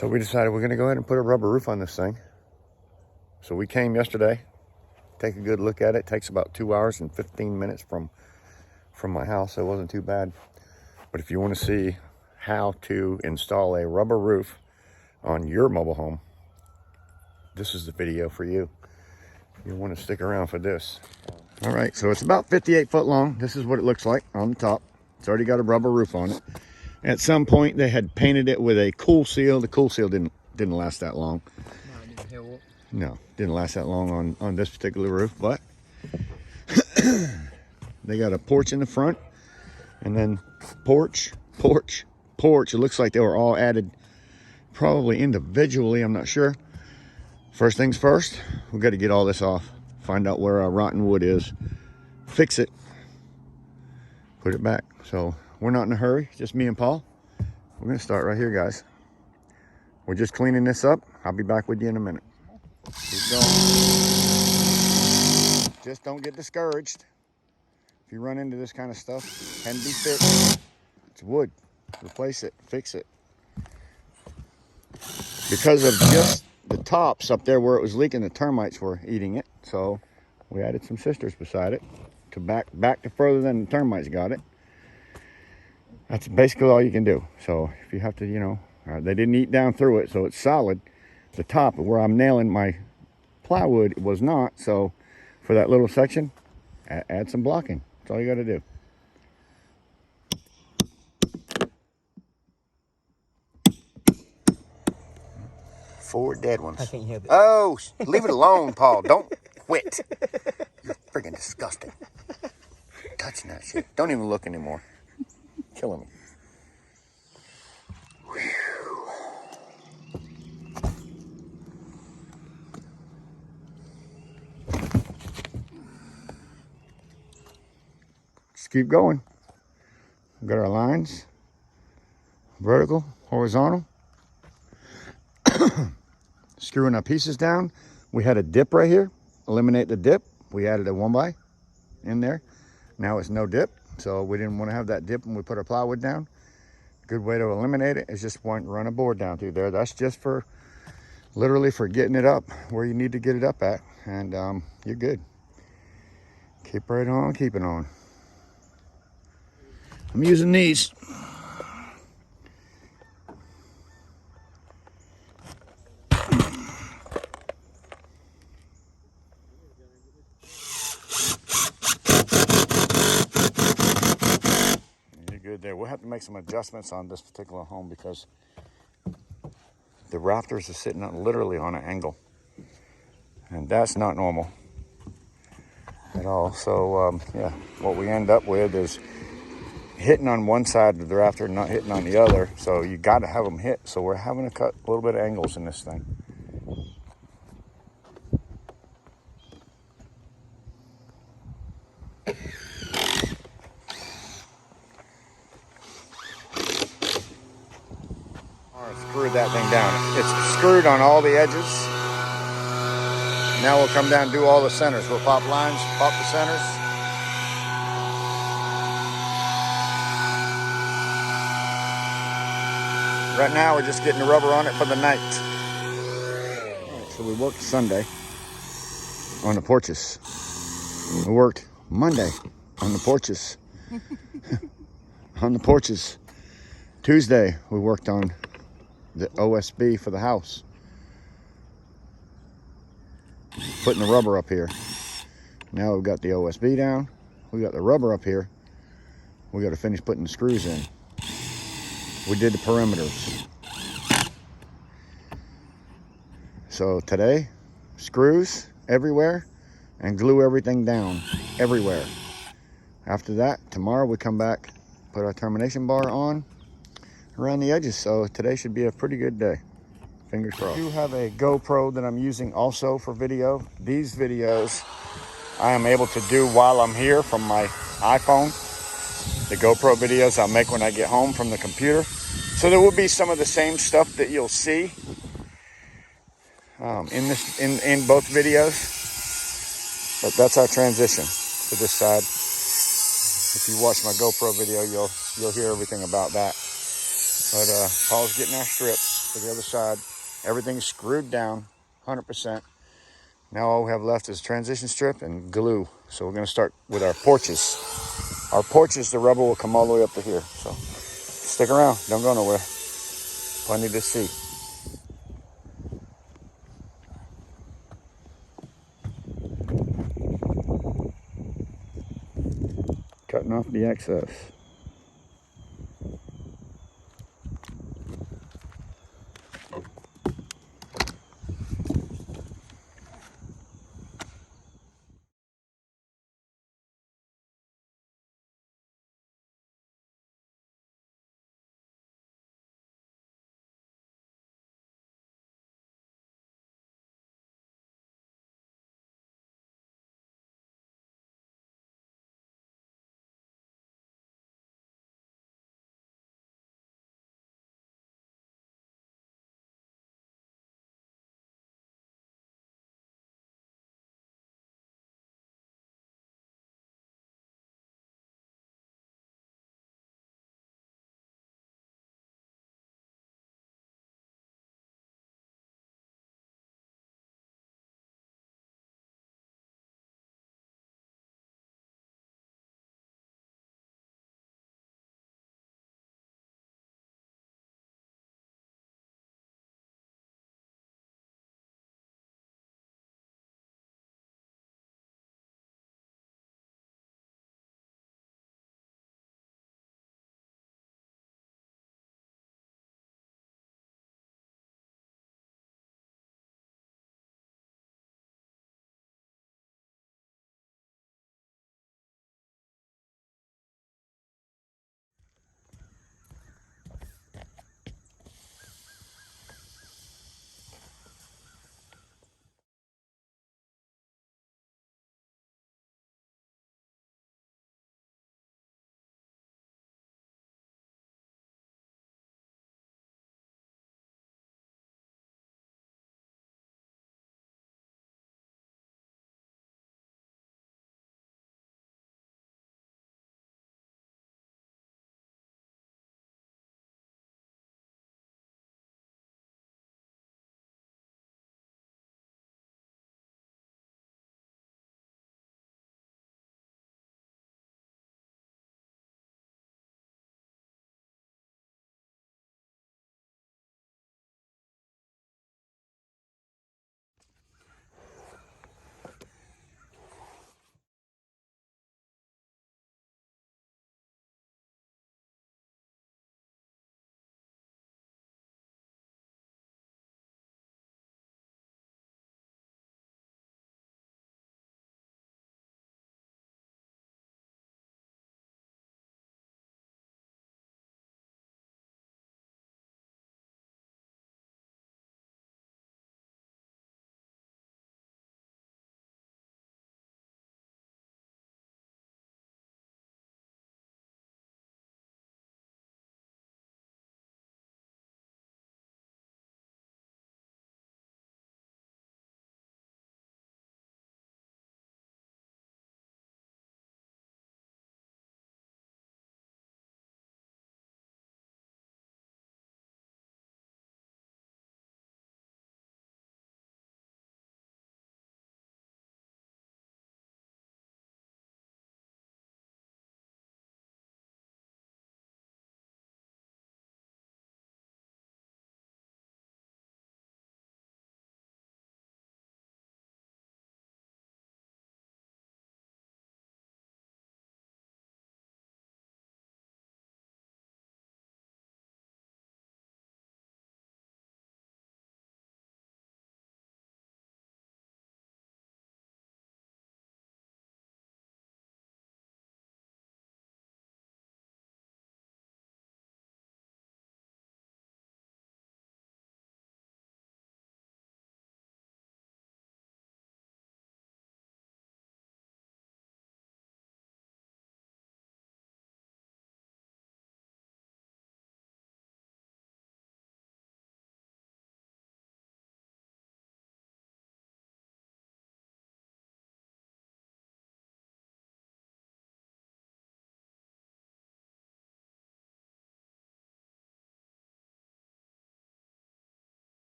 So we decided we're gonna go ahead and put a rubber roof on this thing. So we came yesterday, take a good look at it. It takes about 2 hours and 15 minutes from my house, so it wasn't too bad. But if you want to see how to install a rubber roof on your mobile home, this is the video for you. You want to stick around for this. All right, so it's about 58 foot long. This is what it looks like on the top. It's already got a rubber roof on it. At some point, they had painted it with a cool seal. The cool seal didn't last that long. No, didn't last that long on this particular roof, but they got a porch in the front, and then porch. It looks like they were all added probably individually, I'm not sure. First things first, we've got to get all this off, find out where our rotten wood is, fix it, put it back. So we're not in a hurry, just me and Paul. We're gonna start right here, guys. We're just cleaning this up. I'll be back with you in a minute. Keep going. Just don't get discouraged. If you run into this kind of stuff, it can be fixed. It's wood. Replace it, fix it. Because of just the tops up there where it was leaking, the termites were eating it. So we added some sisters beside it to back to further than the termites got it. That's basically all you can do. So if you have to, you know, they didn't eat down through it, so it's solid. The top where I'm nailing my plywood was not. So for that little section, add some blocking. That's all you got to do. Four dead ones. I can't help it. Oh, leave it alone, Paul. Don't quit. You're freaking disgusting. Touching that shit. Don't even look anymore. Killing me. Just keep going. We've got our lines. Vertical, horizontal. Screwing our pieces down. We had a dip right here. Eliminate the dip. We added a 1x in there. Now it's no dip, so we didn't want to have that dip when we put our plywood down. Good way to eliminate it is just run a board down through there. That's just for literally for getting it up where you need to get it up at, and you're good. Keep right on keeping on. I'm using these. There. We'll have to make some adjustments on this particular home because the rafters are sitting literally on an angle, and that's not normal at all. So yeah, what we end up with is hitting on one side of the rafter and not hitting on the other, so you got to have them hit. So we're having to cut a little bit of angles in this thing. Screwed that thing down. It's screwed on all the edges. Now we'll come down and do all the centers. We'll pop lines, pop the centers. Right now we're just getting the rubber on it for the night. All right, so we worked Sunday on the porches. We worked Monday on the porches. On the porches. Tuesday we worked on the OSB for the house. Putting the rubber up here. Now we've got the OSB down. We got the rubber up here. We got to finish putting the screws in. We did the perimeters. So today, screws everywhere and glue everything down everywhere. After that, tomorrow we come back, put our termination bar on around the edges. So today should be a pretty good day. Fingers crossed. I do have a GoPro that I'm using also for video. These videos I am able to do while I'm here from my iPhone. The GoPro videos I'll make when I get home from the computer. So there will be some of the same stuff that you'll see in both videos. But that's our transition to this side. If you watch my GoPro video, you'll hear everything about that. But Paul's getting our strips. for the other side. Everything's screwed down, 100%. Now all we have left is transition strip and glue. So we're gonna start with our porches. Our porches, the rubber will come all the way up to here. So stick around, don't go nowhere. Plenty to see. Cutting off the excess.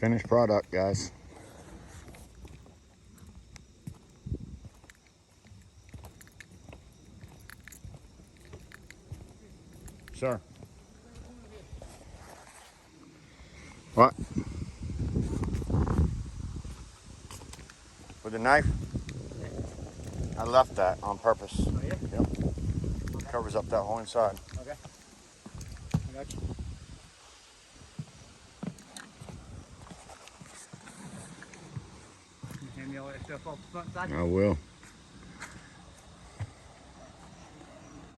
Finished product, guys. Sir. What? With the knife? I left that on purpose. Oh, yeah? Yep. Okay. Covers up that whole inside. Okay. I got you. Can you hand me all that stuff off the front side? I will.